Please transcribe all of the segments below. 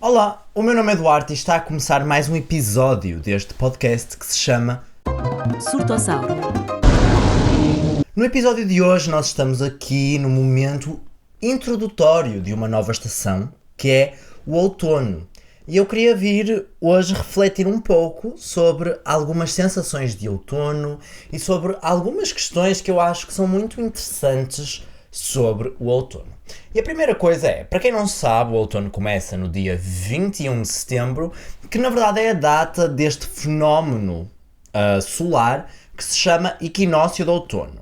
Olá, o meu nome é Duarte e está a começar mais um episódio deste podcast que se chama Surtossauro. No episódio de hoje nós estamos aqui no momento introdutório de uma nova estação, que é o outono. E eu queria vir hoje refletir um pouco sobre algumas sensações de outono e sobre algumas questões que eu acho que são muito interessantes sobre o outono. E a primeira coisa é, para quem não sabe, o outono começa no dia 21 de setembro, que na verdade é a data deste fenómeno solar que se chama equinócio de outono.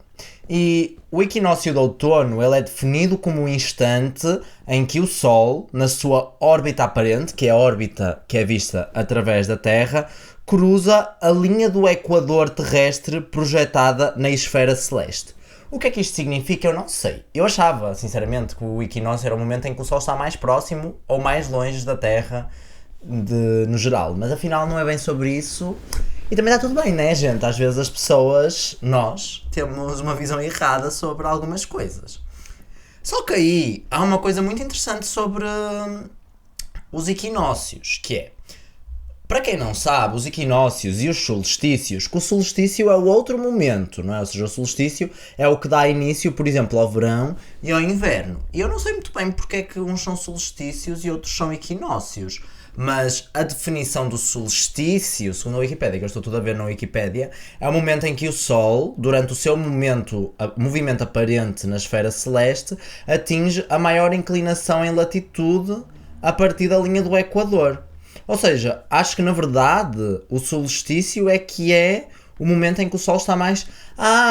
E o equinócio de outono ele é definido como um instante em que o Sol, na sua órbita aparente, que é a órbita que é vista através da Terra, cruza a linha do equador terrestre projetada na esfera celeste. O que é que isto significa? Eu não sei. Eu achava, sinceramente, que o equinócio era o momento em que o Sol está mais próximo ou mais longe da Terra no geral, mas afinal não é bem sobre isso. E também está tudo bem, né, gente? Às vezes as pessoas, nós, temos uma visão errada sobre algumas coisas. Só que aí há uma coisa muito interessante sobre os equinócios, que é, para quem não sabe, os equinócios e os solstícios, que o solstício é o outro momento, não é? Ou seja, o solstício é o que dá início, por exemplo, ao verão e ao inverno. E eu não sei muito bem porque é que uns são solstícios e outros são equinócios. Mas a definição do solstício, segundo a Wikipédia, que eu estou tudo a ver na Wikipédia, é o momento em que o Sol, durante o seu movimento aparente na esfera celeste, atinge a maior inclinação em latitude a partir da linha do Equador. Ou seja, acho que na verdade o solstício é que é o momento em que o Sol está mais...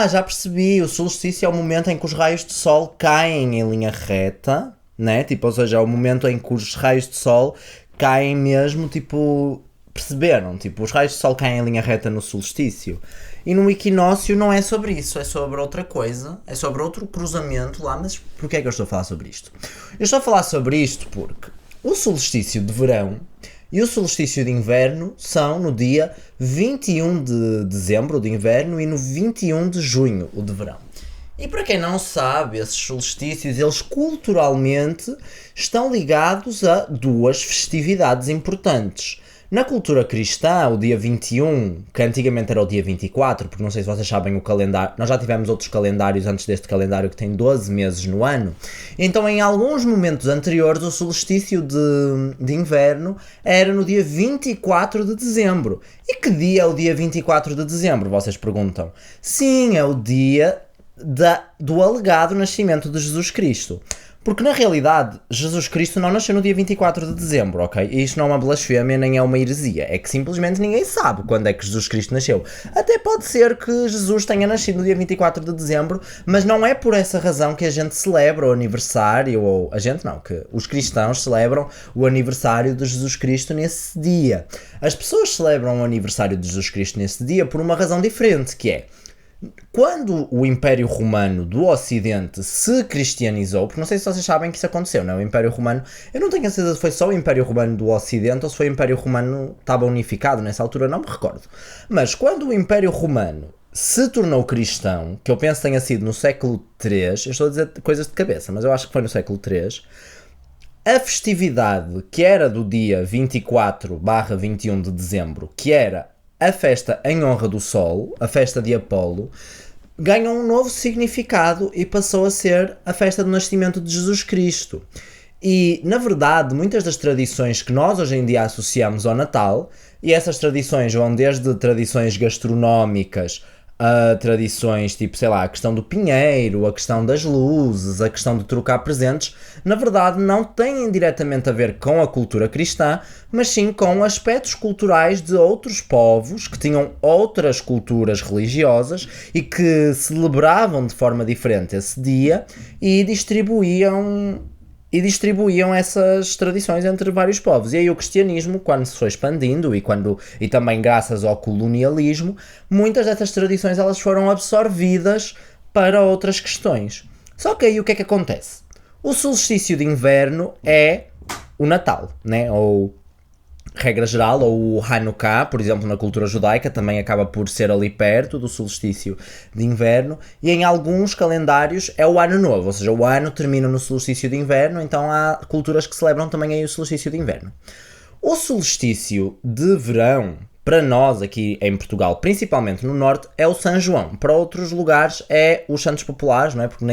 já percebi, o solstício é o momento em que os raios de Sol caem em linha reta, né? Tipo, ou seja, é o momento em que os raios de Sol caem mesmo, tipo, perceberam? Tipo, os raios de Sol caem em linha reta no solstício. E no equinócio não é sobre isso, é sobre outra coisa, é sobre outro cruzamento lá, mas porquê é que eu estou a falar sobre isto? Eu estou a falar sobre isto porque o solstício de verão e o solstício de inverno são no dia 21 de dezembro, o de inverno, e no 21 de junho, o de verão. E para quem não sabe, esses solstícios, eles culturalmente estão ligados a duas festividades importantes. Na cultura cristã, o dia 21, que antigamente era o dia 24, porque não sei se vocês sabem o calendário, nós já tivemos outros calendários antes deste calendário que tem 12 meses no ano, então em alguns momentos anteriores o solstício de inverno era no dia 24 de dezembro. E que dia é o dia 24 de dezembro, vocês perguntam? Sim, é o dia do alegado nascimento de Jesus Cristo. Porque na realidade, Jesus Cristo não nasceu no dia 24 de dezembro, ok? E isto não é uma blasfémia nem é uma heresia. É que simplesmente ninguém sabe quando é que Jesus Cristo nasceu. Até pode ser que Jesus tenha nascido no dia 24 de dezembro, mas não é por essa razão que a gente celebra o aniversário, ou a gente não, que os cristãos celebram o aniversário de Jesus Cristo nesse dia. As pessoas celebram o aniversário de Jesus Cristo nesse dia por uma razão diferente, que é... Quando o Império Romano do Ocidente se cristianizou, porque não sei se vocês sabem que isso aconteceu, não é? O Império Romano, eu não tenho a certeza se foi só o Império Romano do Ocidente ou se foi o Império Romano que estava unificado nessa altura, não me recordo. Mas quando o Império Romano se tornou cristão, que eu penso que tenha sido no século III, eu estou a dizer coisas de cabeça, mas eu acho que foi no século III, a festividade que era do dia 24/21 de dezembro, que era a festa em honra do Sol, a festa de Apolo, ganhou um novo significado e passou a ser a festa do nascimento de Jesus Cristo. E, na verdade, muitas das tradições que nós hoje em dia associamos ao Natal, e essas tradições vão desde tradições gastronómicas a tradições tipo, sei lá, a questão do pinheiro, a questão das luzes, a questão de trocar presentes, na verdade não têm diretamente a ver com a cultura cristã, mas sim com aspectos culturais de outros povos que tinham outras culturas religiosas e que celebravam de forma diferente esse dia e distribuíam essas tradições entre vários povos. E aí o cristianismo, quando se foi expandindo e também graças ao colonialismo, muitas dessas tradições elas foram absorvidas para outras questões. Só que aí o que é que acontece? O solstício de inverno é o Natal, né? Ou regra geral, ou o Hanukkah, por exemplo, na cultura judaica, também acaba por ser ali perto do solstício de inverno, e em alguns calendários é o ano novo, ou seja, o ano termina no solstício de inverno, então há culturas que celebram também aí o solstício de inverno. O solstício de verão, para nós aqui em Portugal, principalmente no Norte, é o São João. Para outros lugares é os Santos Populares, não é? Porque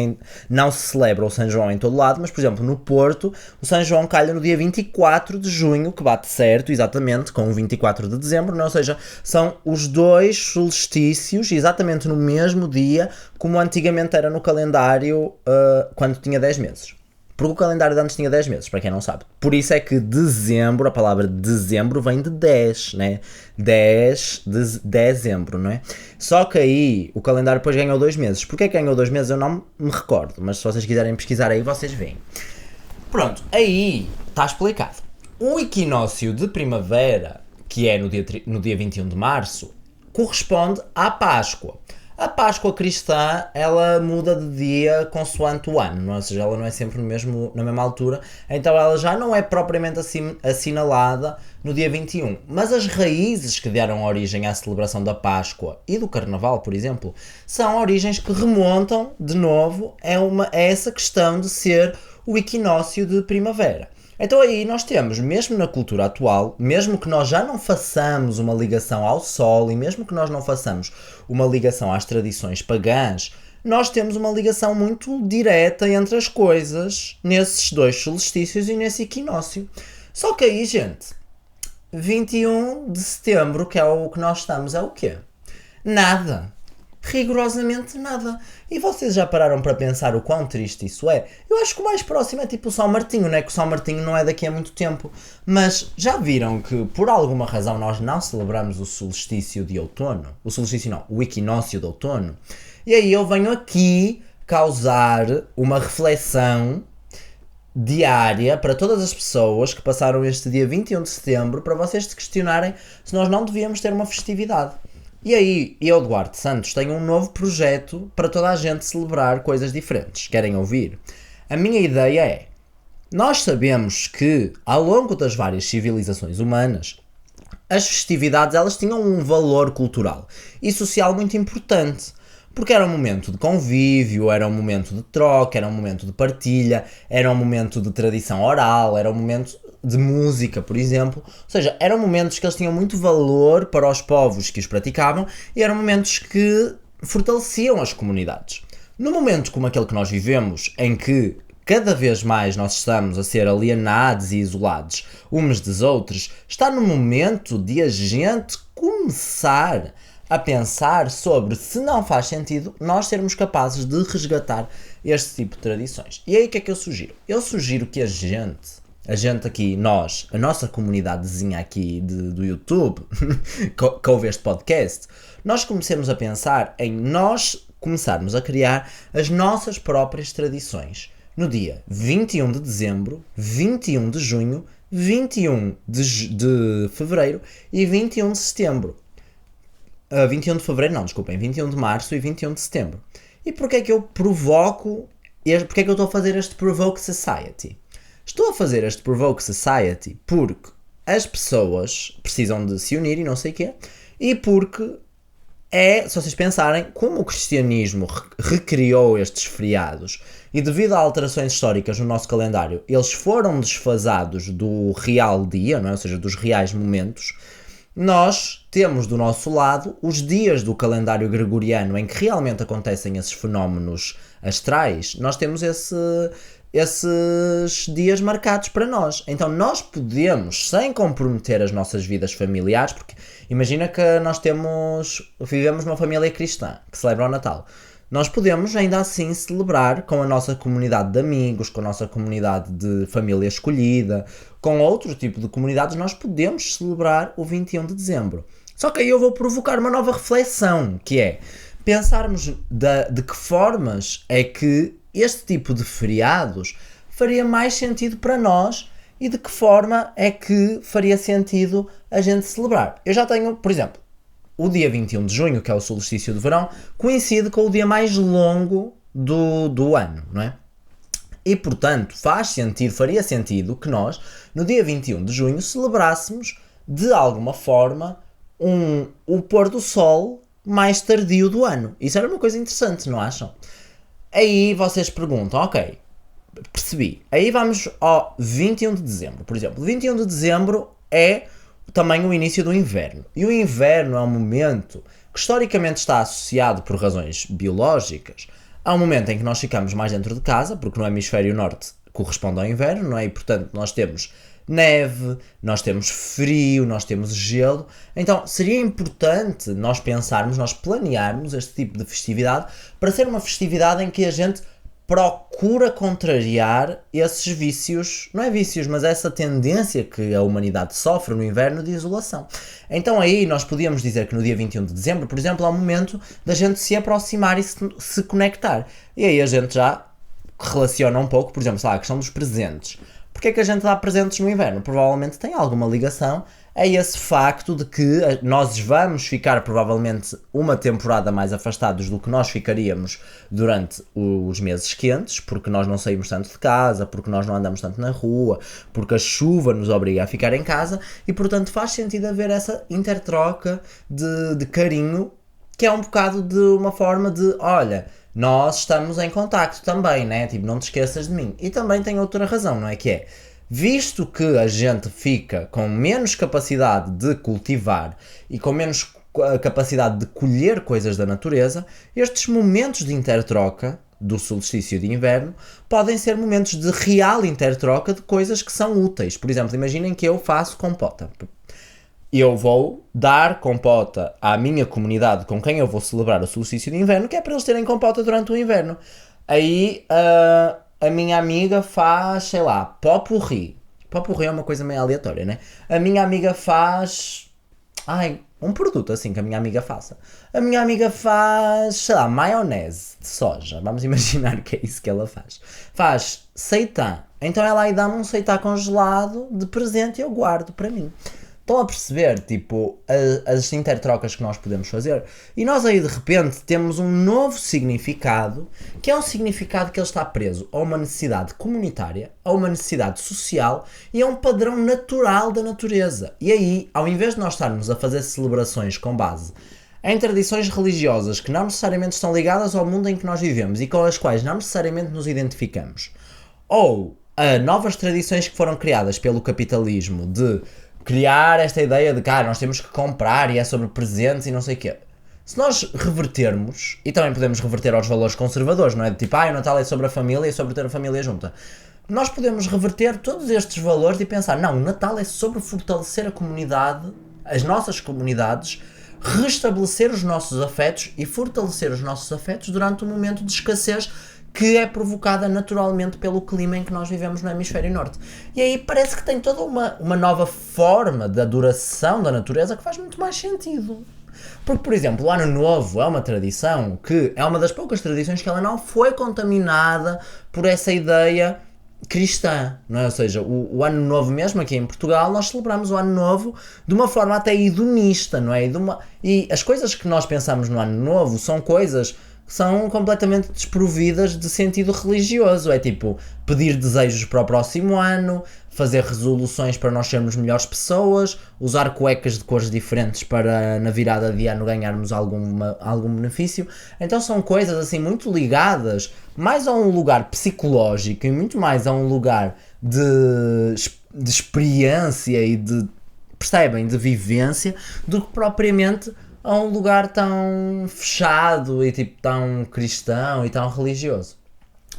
não se celebra o São João em todo lado, mas, por exemplo, no Porto, o São João calha no dia 24 de junho, que bate certo, exatamente, com o 24 de dezembro, não é? Ou seja, são os dois solstícios, exatamente no mesmo dia, como antigamente era no calendário quando tinha 10 meses. Porque o calendário de antes tinha 10 meses, para quem não sabe. Por isso é que dezembro, a palavra dezembro vem de 10, né? 10 de dezembro, não é? Só que aí o calendário depois ganhou 2 meses. Porquê que ganhou 2 meses eu não me recordo, mas se vocês quiserem pesquisar aí, vocês veem. Pronto, aí está explicado. O equinócio de primavera, que é no dia 21 de março, corresponde à Páscoa. A Páscoa cristã, ela muda de dia consoante o ano, não é? Ou seja, ela não é sempre na mesma altura, então ela já não é propriamente assinalada no dia 21. Mas as raízes que deram origem à celebração da Páscoa e do Carnaval, por exemplo, são origens que remontam, de novo, a essa questão de ser o equinócio de primavera. Então aí nós temos, mesmo na cultura atual, mesmo que nós já não façamos uma ligação ao Sol e mesmo que nós não façamos uma ligação às tradições pagãs, nós temos uma ligação muito direta entre as coisas nesses dois solstícios e nesse equinócio. Só que aí, gente, 21 de setembro, que é o que nós estamos, é o quê? Nada. Rigorosamente nada. E vocês já pararam para pensar o quão triste isso é? Eu acho que o mais próximo é tipo o São Martinho, né? Que o São Martinho não é daqui a muito tempo. Mas já viram que por alguma razão nós não celebramos o solstício de outono? O solstício não, o equinócio de outono. E aí eu venho aqui causar uma reflexão diária para todas as pessoas que passaram este dia 21 de setembro para vocês se questionarem se nós não devíamos ter uma festividade. E aí, eu, Duarte Santos, tenho um novo projeto para toda a gente celebrar coisas diferentes. Querem ouvir? A minha ideia é, nós sabemos que, ao longo das várias civilizações humanas, as festividades elas tinham um valor cultural e social muito importante. Porque era um momento de convívio, era um momento de troca, era um momento de partilha, era um momento de tradição oral, era um momento de música, por exemplo. Ou seja, eram momentos que eles tinham muito valor para os povos que os praticavam e eram momentos que fortaleciam as comunidades. No momento como aquele que nós vivemos, em que cada vez mais nós estamos a ser alienados e isolados uns dos outros, está no momento de a gente começar a pensar sobre se não faz sentido nós sermos capazes de resgatar este tipo de tradições. E aí o que é que eu sugiro? Eu sugiro que a gente aqui, nós, a nossa comunidadezinha aqui do YouTube, que ouve este podcast, nós comecemos a pensar em nós começarmos a criar as nossas próprias tradições. No dia 21 de dezembro, 21 de junho, 21 de fevereiro e 21 de setembro. 21 de fevereiro, não, desculpem, 21 de março e 21 de setembro. E porquê é que eu porquê é que eu estou a fazer este Provoke Society? Estou a fazer este Provoke Society porque as pessoas precisam de se unir e não sei o quê, e porque se vocês pensarem, como o cristianismo recriou estes feriados e devido a alterações históricas no nosso calendário, eles foram desfasados do real dia, não é? Ou seja, dos reais momentos, nós temos do nosso lado os dias do calendário gregoriano em que realmente acontecem esses fenómenos astrais, nós temos esses dias marcados para nós. Então nós podemos, sem comprometer as nossas vidas familiares, porque imagina que vivemos uma família cristã que celebra o Natal. Nós podemos ainda assim celebrar com a nossa comunidade de amigos, com a nossa comunidade de família escolhida, com outro tipo de comunidades, nós podemos celebrar o 21 de dezembro. Só que aí eu vou provocar uma nova reflexão, que é pensarmos de que formas é que este tipo de feriados faria mais sentido para nós e de que forma é que faria sentido a gente celebrar. Eu já tenho, por exemplo, o dia 21 de junho, que é o solstício de verão, coincide com o dia mais longo do ano, não é? E, portanto, faria sentido que nós, no dia 21 de junho, celebrássemos de alguma forma, o pôr do sol mais tardio do ano. Isso era uma coisa interessante, não acham? Aí vocês perguntam, ok, percebi. Aí vamos ao 21 de dezembro. Por exemplo, 21 de dezembro é também o início do inverno. E o inverno é um momento que historicamente está associado por razões biológicas a um momento em que nós ficamos mais dentro de casa, porque no hemisfério norte corresponde ao inverno, não é? E portanto nós temos neve, nós temos frio, nós temos gelo. Então seria importante nós pensarmos, nós planearmos este tipo de festividade para ser uma festividade em que a gente procura contrariar esses vícios, não é vícios, mas essa tendência que a humanidade sofre no inverno de isolação. Então aí nós podíamos dizer que no dia 21 de dezembro, por exemplo, é o momento da gente se aproximar e se conectar. E aí a gente já relaciona um pouco, por exemplo, sei lá, a questão dos presentes. Porquê é que a gente dá presentes no inverno? Provavelmente tem alguma ligação a esse facto de que nós vamos ficar provavelmente uma temporada mais afastados do que nós ficaríamos durante os meses quentes, porque nós não saímos tanto de casa, porque nós não andamos tanto na rua, porque a chuva nos obriga a ficar em casa e portanto faz sentido haver essa intertroca de carinho, que é um bocado de uma forma de, olha, nós estamos em contacto também, né? Tipo, não te esqueças de mim. E também tem outra razão, não é? Que é, visto que a gente fica com menos capacidade de cultivar e com menos capacidade de colher coisas da natureza, estes momentos de intertroca do solstício de inverno podem ser momentos de real intertroca de coisas que são úteis. Por exemplo, imaginem que eu faço compota. Eu vou dar compota à minha comunidade com quem eu vou celebrar o solstício de inverno, que é para eles terem compota durante o inverno. Aí a minha amiga faz, sei lá, pot-pourri. Pot-pourri é uma coisa meio aleatória, né? A minha amiga faz... um produto assim que a minha amiga faça. A minha amiga faz, sei lá, maionese de soja. Vamos imaginar que é isso que ela faz. Faz seitã. Então ela aí dá-me um seitã congelado de presente e eu guardo para mim. Estão a perceber, tipo, as intertrocas que nós podemos fazer? E nós aí, de repente, temos um novo significado, que é um significado que ele está preso a uma necessidade comunitária, a uma necessidade social e a um padrão natural da natureza. E aí, ao invés de nós estarmos a fazer celebrações com base em tradições religiosas que não necessariamente estão ligadas ao mundo em que nós vivemos e com as quais não necessariamente nos identificamos, ou a novas tradições que foram criadas pelo capitalismo de criar esta ideia de que nós temos que comprar e é sobre presentes e não sei o quê. Se nós revertermos, e também podemos reverter aos valores conservadores, não é? De tipo, o Natal é sobre a família e sobre ter a família junta. Nós podemos reverter todos estes valores e pensar, não, o Natal é sobre fortalecer a comunidade, as nossas comunidades, restabelecer os nossos afetos e fortalecer os nossos afetos durante um momento de escassez que é provocada naturalmente pelo clima em que nós vivemos no hemisfério norte. E aí parece que tem toda uma nova forma da adoração da natureza que faz muito mais sentido. Porque, por exemplo, o Ano Novo é uma tradição que é uma das poucas tradições que ela não foi contaminada por essa ideia cristã, não é? Ou seja, o Ano Novo mesmo aqui em Portugal, nós celebramos o Ano Novo de uma forma até hedonista, não é? E as coisas que nós pensamos no Ano Novo são coisas que são completamente desprovidas de sentido religioso. É tipo, pedir desejos para o próximo ano, fazer resoluções para nós sermos melhores pessoas, usar cuecas de cores diferentes para na virada de ano ganharmos algum benefício. Então são coisas assim muito ligadas mais a um lugar psicológico e muito mais a um lugar de experiência e de vivência, do que propriamente a um lugar tão fechado e tipo tão cristão e tão religioso.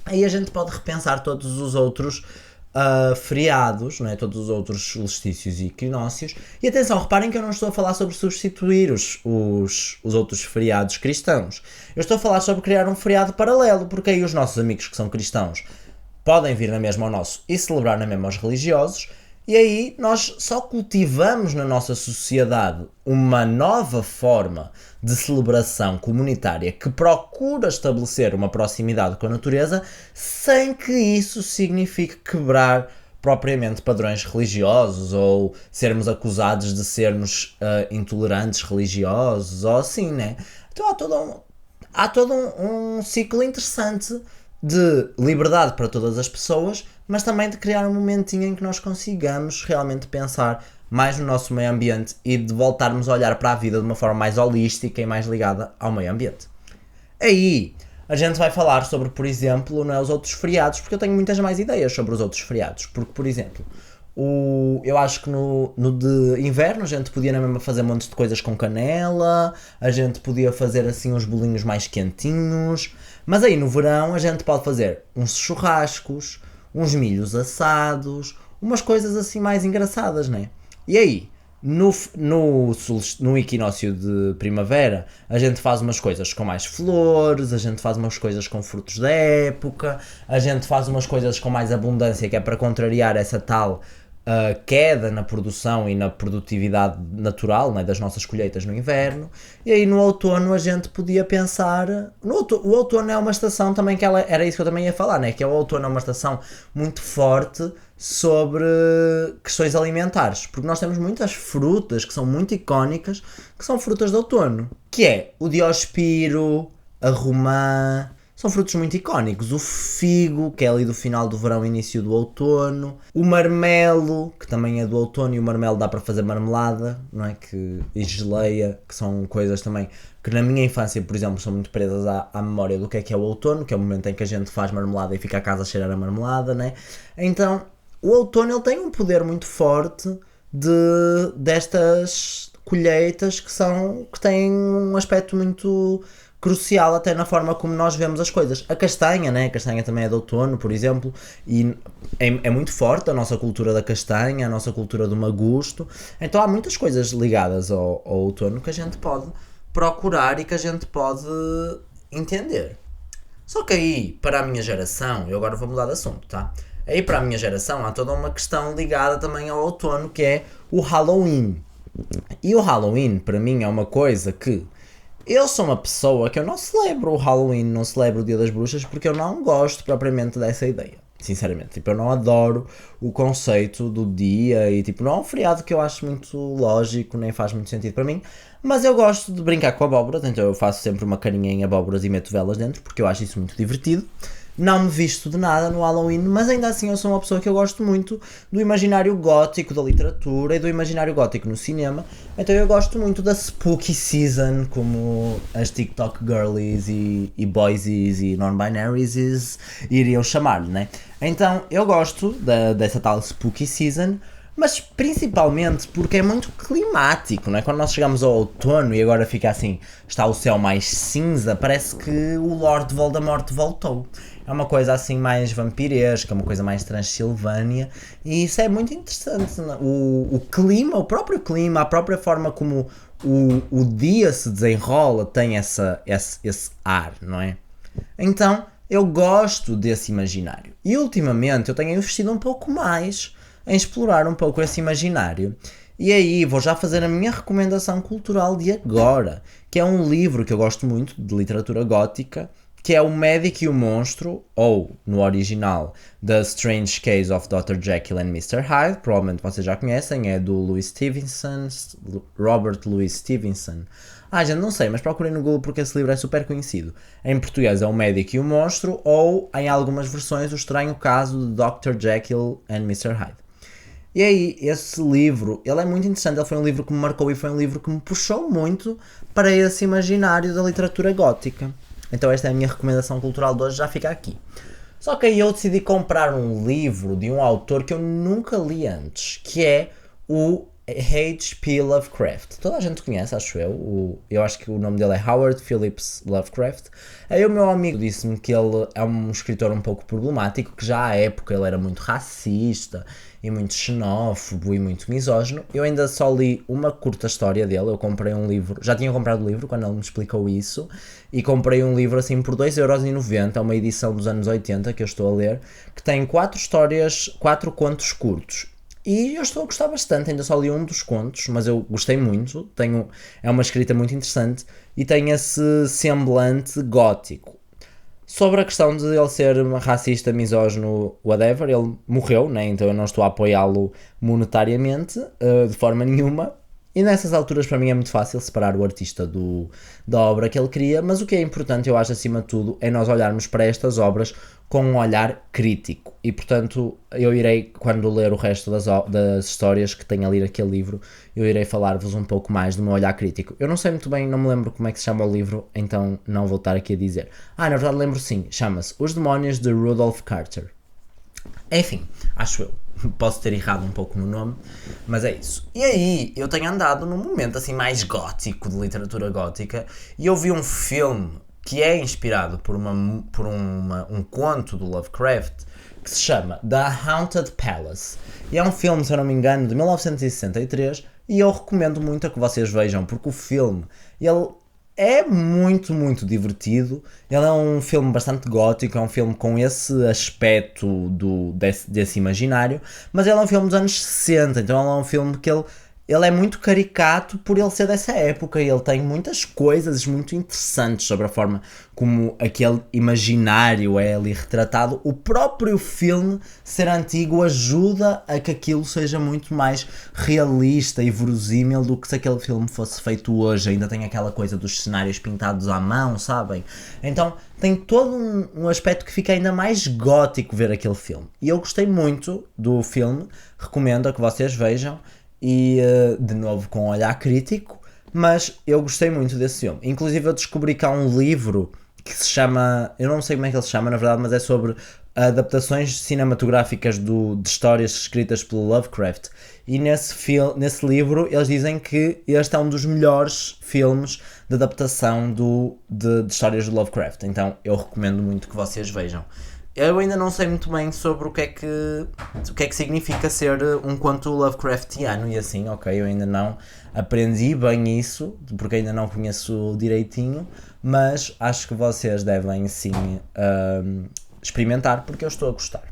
Aí a gente pode repensar todos os outros feriados, não é? Todos os outros solstícios e equinócios. E atenção, reparem que eu não estou a falar sobre substituir os outros feriados cristãos. Eu estou a falar sobre criar um feriado paralelo, porque aí os nossos amigos que são cristãos podem vir na mesma ao nosso e celebrar na mesma aos religiosos. E aí nós só cultivamos na nossa sociedade uma nova forma de celebração comunitária que procura estabelecer uma proximidade com a natureza sem que isso signifique quebrar propriamente padrões religiosos ou sermos acusados de sermos intolerantes religiosos ou assim, né? Então há todo um ciclo interessante de liberdade para todas as pessoas, mas também de criar um momentinho em que nós consigamos realmente pensar mais no nosso meio ambiente e de voltarmos a olhar para a vida de uma forma mais holística e mais ligada ao meio ambiente. Aí a gente vai falar sobre, por exemplo, os outros feriados, porque eu tenho muitas mais ideias sobre os outros feriados. Porque, por exemplo, eu acho que no de inverno a gente podia na mesma fazer montes de coisas com canela, a gente podia fazer assim uns bolinhos mais quentinhos, mas aí no verão a gente pode fazer uns churrascos, uns milhos assados, umas coisas assim mais engraçadas, né? E aí, no equinócio de primavera, a gente faz umas coisas com mais flores, a gente faz umas coisas com frutos da época, a gente faz umas coisas com mais abundância, que é para contrariar essa tal queda na produção e na produtividade natural, né, das nossas colheitas no inverno. E aí no outono a gente podia pensar... O outono é uma estação também que era isso que eu também ia falar, né, que o outono é uma estação muito forte sobre questões alimentares, porque nós temos muitas frutas que são muito icónicas, que são frutas de outono, que é o diospiro, a romã, são frutos muito icónicos, o figo, que é ali do final do verão, início do outono, o marmelo, que também é do outono, e o marmelo dá para fazer marmelada, não é? E geleia, que são coisas também que na minha infância, por exemplo, são muito presas à memória do que é o outono, que é o momento em que a gente faz marmelada e fica a casa a cheirar a marmelada, né? Então, o outono ele tem um poder muito forte destas colheitas que têm um aspecto muito crucial até na forma como nós vemos as coisas. A castanha, né? A castanha também é de outono, por exemplo, e é muito forte a nossa cultura da castanha, a nossa cultura do magusto. Então há muitas coisas ligadas ao outono que a gente pode procurar e que a gente pode entender. Só que aí, para a minha geração, eu agora vou mudar de assunto, tá? Aí para a minha geração há toda uma questão ligada também ao outono, que é o Halloween. E o Halloween, para mim, é uma coisa que... Eu sou uma pessoa que eu não celebro o Halloween, não celebro o Dia das Bruxas, porque eu não gosto propriamente dessa ideia. Sinceramente, tipo, eu não adoro o conceito do dia e tipo, não é um feriado que eu acho muito lógico, nem faz muito sentido para mim, mas eu gosto de brincar com abóboras, então eu faço sempre uma carinha em abóboras e meto velas dentro, porque eu acho isso muito divertido. Não me visto de nada no Halloween, mas ainda assim eu sou uma pessoa que eu gosto muito do imaginário gótico da literatura e do imaginário gótico no cinema, então eu gosto muito da spooky season, como as TikTok girlies e boysies e non-binaries iriam chamar-lhe, né? Então eu gosto dessa tal spooky season, mas principalmente porque é muito climático, não é? Quando nós chegamos ao outono e agora fica assim, está o céu mais cinza, parece que o Lord Voldemort voltou. É uma coisa assim mais vampiresca, uma coisa mais Transilvânia, e isso é muito interessante. O clima, o próprio clima, a própria forma como o dia se desenrola tem esse ar, não é? Então eu gosto desse imaginário. E ultimamente eu tenho investido um pouco mais em explorar um pouco esse imaginário. E aí vou já fazer a minha recomendação cultural de agora, que é um livro que eu gosto muito de literatura gótica, que é O Médico e o Monstro, ou, no original, The Strange Case of Dr. Jekyll and Mr. Hyde, provavelmente vocês já conhecem, é do Robert Louis Stevenson. Gente, não sei, mas procurem no Google porque esse livro é super conhecido. Em português é O Médico e o Monstro, ou, em algumas versões, O Estranho Caso de Dr. Jekyll and Mr. Hyde. E aí, esse livro, ele é muito interessante, ele foi um livro que me marcou e foi um livro que me puxou muito para esse imaginário da literatura gótica. Então esta é a minha recomendação cultural de hoje, já fica aqui. Só que aí eu decidi comprar um livro de um autor que eu nunca li antes, que é o H.P. Lovecraft. Toda a gente conhece, acho eu. Eu acho que o nome dele é Howard Phillips Lovecraft. Aí o meu amigo disse-me que ele é um escritor um pouco problemático, que já à época ele era muito racista e muito xenófobo e muito misógino. Eu ainda só li uma curta história dele. Eu comprei um livro, já tinha comprado o livro quando ele me explicou isso, e comprei um livro assim por 2,90€, é uma edição dos anos 80 que eu estou a ler, que tem 4 histórias, 4 contos curtos. E eu estou a gostar bastante, ainda só li um dos contos, mas eu gostei muito, é uma escrita muito interessante e tem esse semblante gótico. Sobre a questão de ele ser racista, misógino, whatever, ele morreu, né? Então eu não estou a apoiá-lo monetariamente, de forma nenhuma, E nessas alturas para mim é muito fácil separar o artista da obra que ele cria, mas o que é importante, eu acho, acima de tudo, é nós olharmos para estas obras com um olhar crítico. E portanto, eu irei, quando ler o resto das histórias que tem ali naquele livro, eu irei falar-vos um pouco mais do meu olhar crítico. Eu não sei muito bem, não me lembro como é que se chama o livro, então não vou estar aqui a dizer. Na verdade lembro sim, chama-se Os Demónios de Rudolph Carter. Enfim, acho eu. Posso ter errado um pouco no nome, mas é isso. E aí, eu tenho andado num momento assim mais gótico, de literatura gótica, e eu vi um filme que é inspirado por um conto do Lovecraft, que se chama The Haunted Palace. E é um filme, se eu não me engano, de 1963, e eu recomendo muito a que vocês vejam, porque o filme, ele é muito, muito divertido. Ele é um filme bastante gótico, é um filme com esse aspecto desse imaginário, mas ele é um filme dos anos 60, então ele é um filme que ele é muito caricato por ele ser dessa época, e ele tem muitas coisas muito interessantes sobre a forma como aquele imaginário é ali retratado. O próprio filme ser antigo ajuda a que aquilo seja muito mais realista e verosímil do que se aquele filme fosse feito hoje. Ainda tem aquela coisa dos cenários pintados à mão, sabem? Então tem todo um aspecto que fica ainda mais gótico ver aquele filme. E eu gostei muito do filme, recomendo a que vocês vejam. E de novo com um olhar crítico, mas eu gostei muito desse filme. Inclusive eu descobri que há um livro que se chama, eu não sei como é que ele se chama na verdade, mas é sobre adaptações cinematográficas de histórias escritas pelo Lovecraft, e nesse livro eles dizem que este é um dos melhores filmes de adaptação de histórias do Lovecraft, então eu recomendo muito que vocês vejam. Eu ainda não sei muito bem sobre o que é que significa ser um conto Lovecraftiano e assim, ok, eu ainda não aprendi bem isso, porque ainda não conheço direitinho, mas acho que vocês devem sim experimentar, porque eu estou a gostar.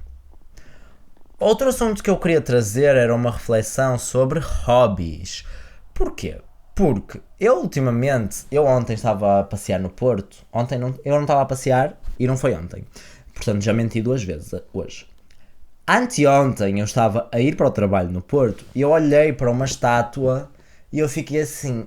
Outro assunto que eu queria trazer era uma reflexão sobre hobbies. Porquê? Porque eu ontem estava a passear no Porto, eu não estava a passear e não foi ontem. Portanto, já menti 2 vezes hoje. Anteontem eu estava a ir para o trabalho no Porto e eu olhei para uma estátua e eu fiquei assim,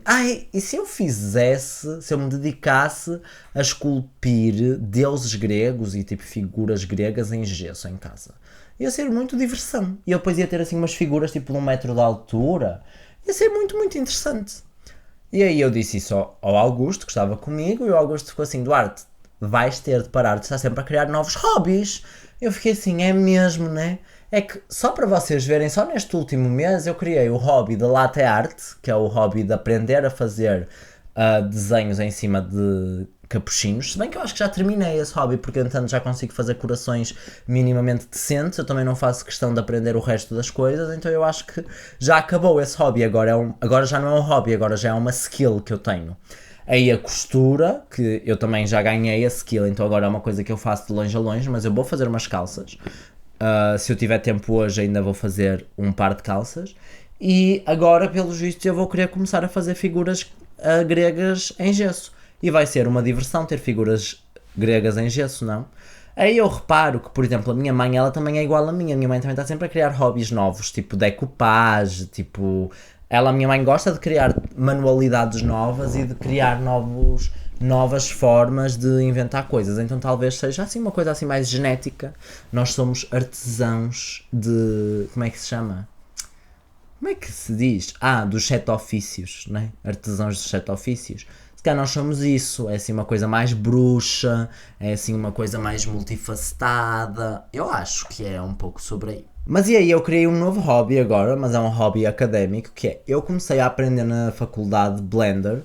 e se eu me dedicasse a esculpir deuses gregos e tipo figuras gregas em gesso em casa? Ia ser muito diversão. E eu depois ia ter assim umas figuras tipo de 1 metro de altura. Ia ser muito, muito interessante. E aí eu disse isso ao Augusto, que estava comigo, e o Augusto ficou assim, Duarte, vais ter de parar de estar sempre a criar novos hobbies. Eu fiquei assim, é mesmo, né? É que só para vocês verem, só neste último mês eu criei o hobby da latte art, que é o hobby de aprender a fazer desenhos em cima de capuchinhos. Se bem que eu acho que já terminei esse hobby, porque entanto já consigo fazer corações minimamente decentes. Eu também não faço questão de aprender o resto das coisas, então eu acho que já acabou esse hobby. Agora já não é um hobby, agora já é uma skill que eu tenho. Aí a costura, que eu também já ganhei a skill, então agora é uma coisa que eu faço de longe a longe, mas eu vou fazer umas calças. Se eu tiver tempo hoje ainda vou fazer um par de calças. E agora, pelos vistos, eu vou querer começar a fazer figuras gregas em gesso. E vai ser uma diversão ter figuras gregas em gesso, não? Aí eu reparo que, por exemplo, a minha mãe, ela também é igual a mim. A minha mãe também está sempre a criar hobbies novos, tipo decoupage, tipo... A minha mãe gosta de criar manualidades novas e de criar novas formas de inventar coisas, então talvez seja assim uma coisa assim mais genética. Nós somos artesãos de... como é que se chama? Como é que se diz? Dos 7 ofícios, né? Artesãos dos 7 ofícios. Se calhar nós somos isso, é assim uma coisa mais bruxa, é assim uma coisa mais multifacetada. Eu acho que é um pouco sobre aí. Mas e aí eu criei um novo hobby agora, mas é um hobby académico, que é, eu comecei a aprender na faculdade Blender,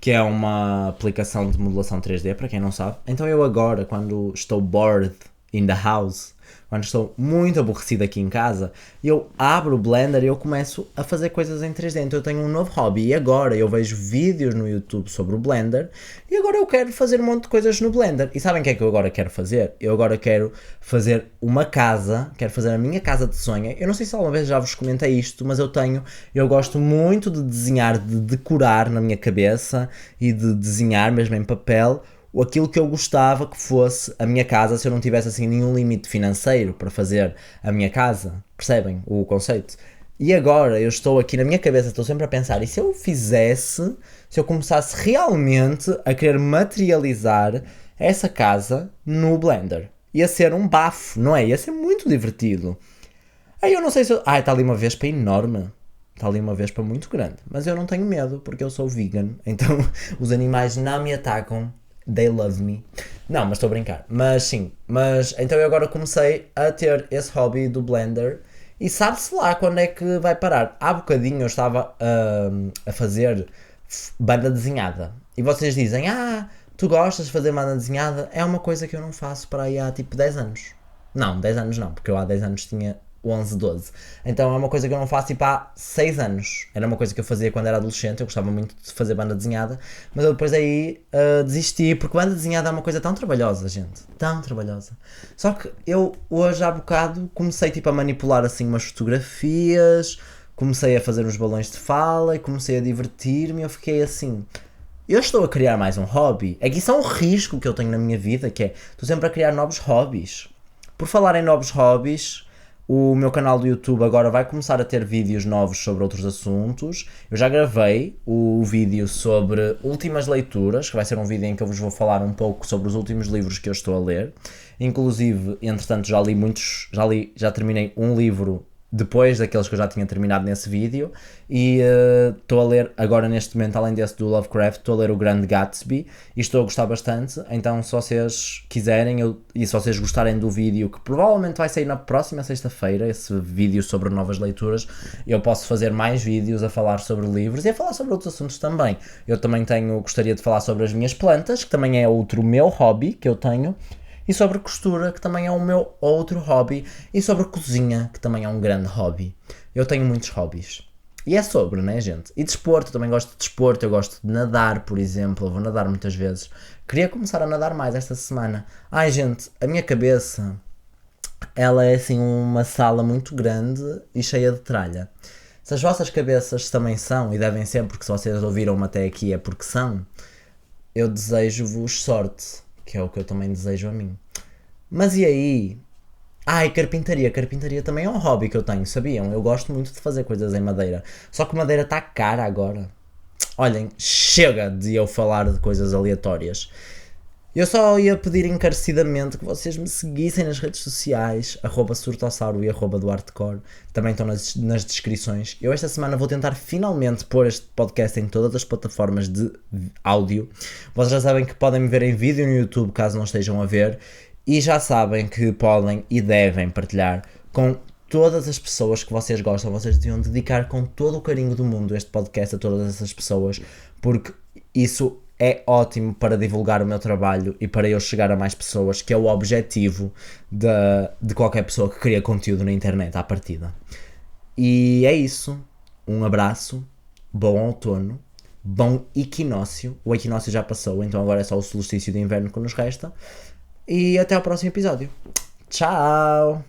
que é uma aplicação de modelação 3D, para quem não sabe. Então eu agora, quando estou bored in the house, quando estou muito aborrecido aqui em casa, eu abro o Blender e eu começo a fazer coisas em 3D. Então eu tenho um novo hobby e agora eu vejo vídeos no YouTube sobre o Blender e agora eu quero fazer um monte de coisas no Blender. E sabem o que é que eu agora quero fazer? Eu agora quero fazer uma casa, quero fazer a minha casa de sonho. Eu não sei se alguma vez já vos comentei isto, mas eu gosto muito de desenhar, de decorar na minha cabeça e de desenhar mesmo em papel aquilo que eu gostava que fosse a minha casa, se eu não tivesse assim nenhum limite financeiro para fazer a minha casa. Percebem o conceito? E agora eu estou aqui na minha cabeça, estou sempre a pensar, e se eu fizesse, se eu começasse realmente a querer materializar essa casa no Blender? Ia ser um bafo, não é? Ia ser muito divertido. Aí eu não sei se eu... está ali uma vespa enorme. Está ali uma vespa muito grande. Mas eu não tenho medo, porque eu sou vegan. Então os animais não me atacam. They love me. Não, mas estou a brincar. Mas sim, então eu agora comecei a ter esse hobby do Blender. E sabe-se lá quando é que vai parar. Há bocadinho eu estava a fazer banda desenhada. E vocês dizem, tu gostas de fazer banda desenhada? É uma coisa que eu não faço para aí há tipo 10 anos. Não, 10 anos não, porque eu há 10 anos tinha 11, 12. Então é uma coisa que eu não faço tipo há 6 anos. Era uma coisa que eu fazia quando era adolescente, eu gostava muito de fazer banda desenhada, mas eu depois aí desisti, porque banda desenhada é uma coisa tão trabalhosa, gente. Tão trabalhosa. Só que eu hoje há bocado comecei tipo a manipular assim umas fotografias, comecei a fazer uns balões de fala e comecei a divertir-me e eu fiquei assim... Eu estou a criar mais um hobby. É que isso é um risco que eu tenho na minha vida, que é, estou sempre a criar novos hobbies. Por falar em novos hobbies, o meu canal do YouTube agora vai começar a ter vídeos novos sobre outros assuntos. Eu já gravei o vídeo sobre últimas leituras, que vai ser um vídeo em que eu vos vou falar um pouco sobre os últimos livros que eu estou a ler. Inclusive, entretanto, já li muitos, já terminei um livro depois daqueles que eu já tinha terminado nesse vídeo e estou a ler agora neste momento, além desse do Lovecraft, estou a ler o Grande Gatsby e estou a gostar bastante. Então se vocês quiserem e se vocês gostarem do vídeo, que provavelmente vai sair na próxima sexta-feira, esse vídeo sobre novas leituras, eu posso fazer mais vídeos a falar sobre livros e a falar sobre outros assuntos também. Eu também gostaria de falar sobre as minhas plantas, que também é outro meu hobby que eu tenho, e sobre costura, que também é o meu outro hobby, e sobre cozinha, que também é um grande hobby. Eu tenho muitos hobbies. E é sobre, né, gente? E desporto, eu também gosto de desporto, eu gosto de nadar, por exemplo, eu vou nadar muitas vezes. Queria começar a nadar mais esta semana. Ai, gente, a minha cabeça, ela é assim uma sala muito grande e cheia de tralha. Se as vossas cabeças também são, e devem ser, porque se vocês ouviram-me até aqui é porque são, eu desejo-vos sorte, que é o que eu também desejo a mim. Mas e aí? E carpintaria. Carpintaria também é um hobby que eu tenho, sabiam? Eu gosto muito de fazer coisas em madeira. Só que madeira está cara agora. Olhem, chega de eu falar de coisas aleatórias. Eu só ia pedir encarecidamente que vocês me seguissem nas redes sociais, @surtossauro e @duartecore, também estão nas descrições. Eu esta semana vou tentar finalmente pôr este podcast em todas as plataformas de áudio. Vocês já sabem que podem me ver em vídeo no YouTube caso não estejam a ver, e já sabem que podem e devem partilhar com todas as pessoas que vocês gostam. Vocês deviam dedicar com todo o carinho do mundo este podcast a todas essas pessoas, porque isso é ótimo para divulgar o meu trabalho e para eu chegar a mais pessoas, que é o objetivo de qualquer pessoa que cria conteúdo na internet à partida. E é isso. Um abraço, bom outono, bom equinócio. O equinócio já passou, então agora é só o solstício de inverno que nos resta. E até ao próximo episódio. Tchau!